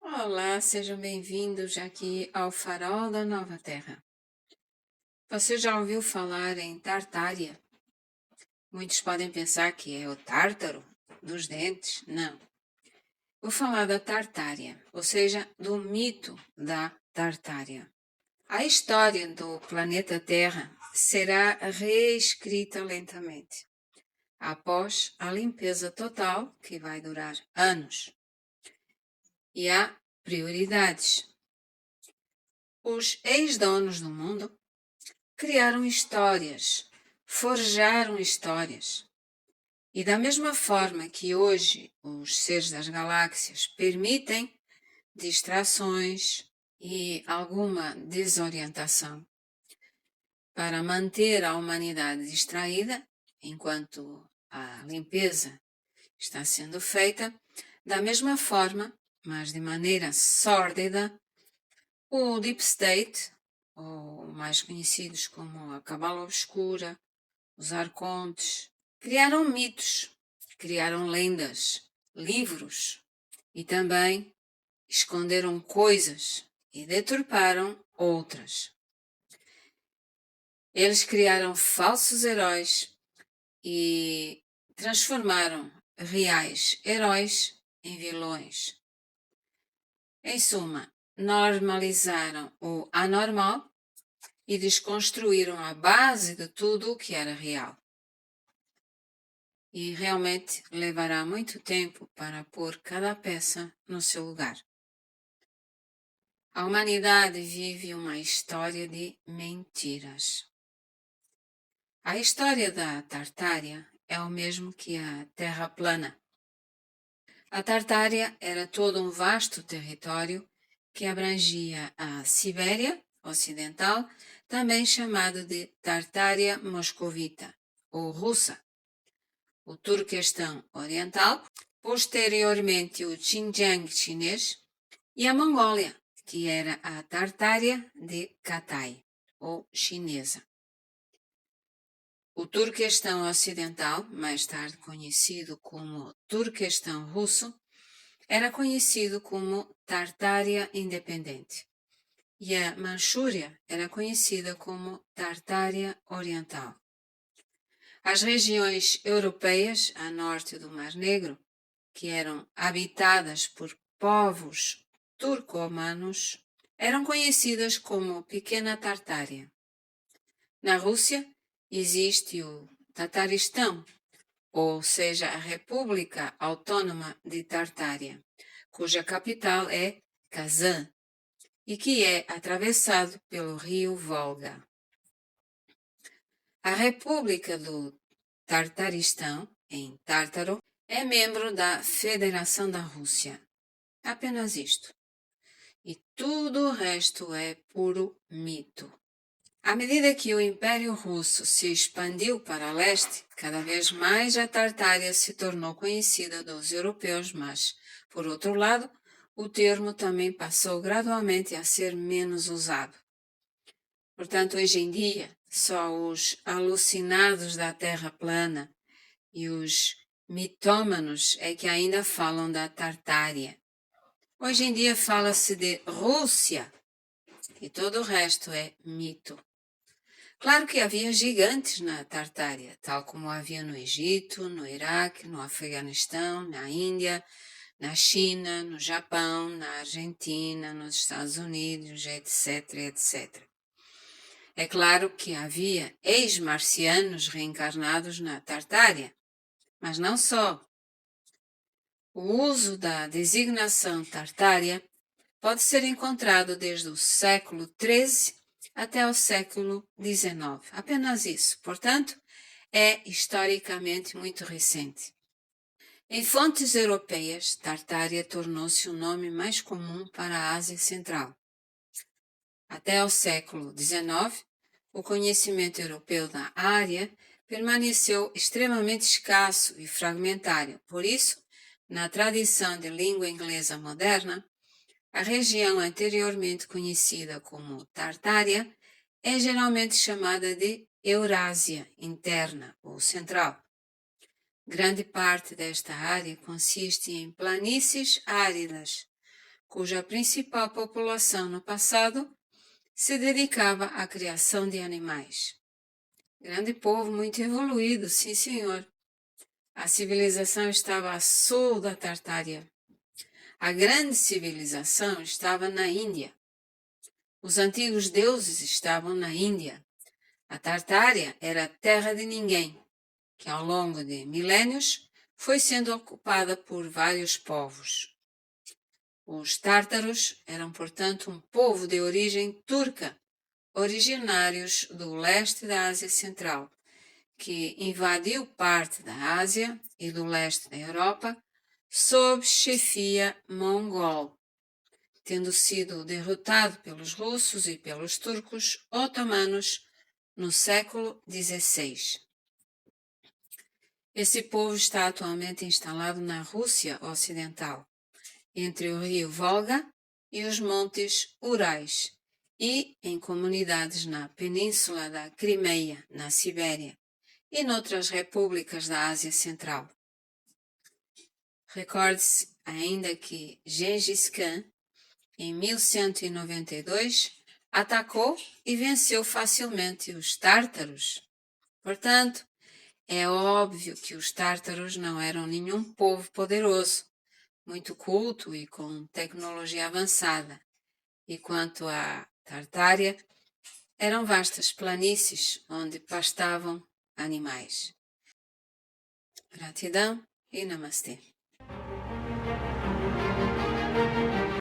Olá, sejam bem-vindos aqui ao Farol da Nova Terra. Você já ouviu falar em Tartária? Muitos podem pensar que é o tártaro dos dentes. Não. Vou falar da Tartária, ou seja, do mito da Tartária. A história do planeta Terra será reescrita lentamente, após a limpeza total, que vai durar anos. E há prioridades. Os ex-donos do mundo criaram histórias, forjaram histórias. E da mesma forma que hoje os seres das galáxias permitem distrações e alguma desorientação para manter a humanidade distraída enquanto a limpeza está sendo feita, da mesma forma, mas de maneira sórdida, o Deep State, ou mais conhecidos como a Cabala Obscura, os arcontes, criaram mitos, criaram lendas, livros e também esconderam coisas e deturparam outras. Eles criaram falsos heróis e transformaram reais heróis em vilões. Em suma, normalizaram o anormal e desconstruíram a base de tudo o que era real. E realmente levará muito tempo para pôr cada peça no seu lugar. A humanidade vive uma história de mentiras. A história da Tartária é o mesmo que a Terra plana. A Tartária era todo um vasto território que abrangia a Sibéria Ocidental, também chamado de Tartária Moscovita ou Russa, o Turquestão Oriental, posteriormente o Xinjiang chinês e a Mongólia, que era a Tartária de Katai ou chinesa. O Turquestão Ocidental, mais tarde conhecido como Turquestão Russo, era conhecido como Tartária Independente, e a Manchúria era conhecida como Tartária Oriental. As regiões europeias a norte do Mar Negro, que eram habitadas por povos turcomanos, eram conhecidas como Pequena Tartária. Na Rússia existe o Tataristão, ou seja, a República Autônoma de Tartária, cuja capital é Kazan e que é atravessado pelo rio Volga. A República do Tartaristão, em Tártaro, é membro da Federação da Rússia. Apenas isto. E tudo o resto é puro mito. À medida que o Império Russo se expandiu para leste, cada vez mais a Tartária se tornou conhecida dos europeus, mas, por outro lado, o termo também passou gradualmente a ser menos usado. Portanto, hoje em dia, só os alucinados da Terra plana e os mitômanos é que ainda falam da Tartária. Hoje em dia fala-se de Rússia e todo o resto é mito. Claro que havia gigantes na Tartária, tal como havia no Egito, no Iraque, no Afeganistão, na Índia, na China, no Japão, na Argentina, nos Estados Unidos, etc, etc. É claro que havia ex-marcianos reencarnados na Tartária, mas não só. O uso da designação Tartária pode ser encontrado desde o século XIII até o século XIX. Apenas isso. Portanto, é historicamente muito recente. Em fontes europeias, Tartária tornou-se o nome mais comum para a Ásia Central. Até o século XIX, o conhecimento europeu da área permaneceu extremamente escasso e fragmentário. Por isso, na tradição de língua inglesa moderna, a região anteriormente conhecida como Tartária é geralmente chamada de Eurásia interna ou central. Grande parte desta área consiste em planícies áridas, cuja principal população no passado se dedicava à criação de animais. Grande povo muito evoluído, sim senhor. A civilização estava a sul da Tartária. A grande civilização estava na Índia. Os antigos deuses estavam na Índia. A Tartária era a terra de ninguém, que ao longo de milénios foi sendo ocupada por vários povos. Os tártaros eram, portanto, um povo de origem turca, originários do leste da Ásia Central, que invadiu parte da Ásia e do leste da Europa sob chefia mongol, tendo sido derrotado pelos russos e pelos turcos otomanos no século XVI. Esse povo está atualmente instalado na Rússia Ocidental, entre o rio Volga e os montes Urais, e em comunidades na península da Crimeia, na Sibéria, e noutras repúblicas da Ásia Central. Recorde-se ainda que Gengis Khan, em 1192, atacou e venceu facilmente os tártaros. Portanto, é óbvio que os tártaros não eram nenhum povo poderoso, muito culto e com tecnologia avançada. E quanto à Tartária, eram vastas planícies onde pastavam animais. Gratidão e namastê.